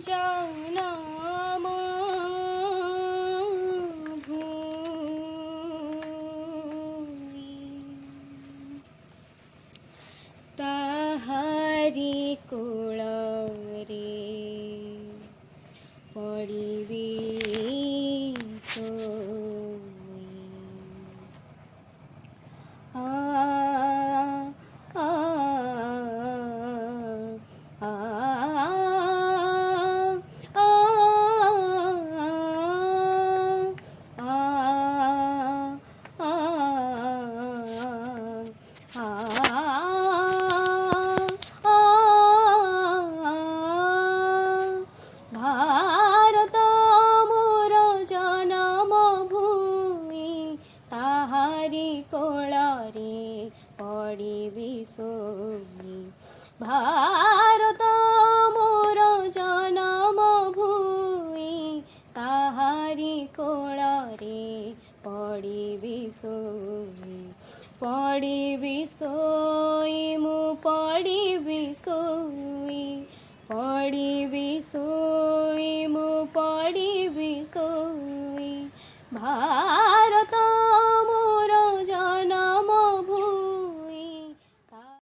জনম ভূমি তাহারি কোଳରେ পড়িবি শোই। আ আ আ भारत मोर जन्म भूमि ताहारी कोଳରେ पड़िबि शोई। भारत मोर जन्म भूमि ताहारी कोଳରେ पड़िबि शोई। पड़िबि शोई मु पड़िबि शोई। पड़िबि शोई मु पड़िबि शोई।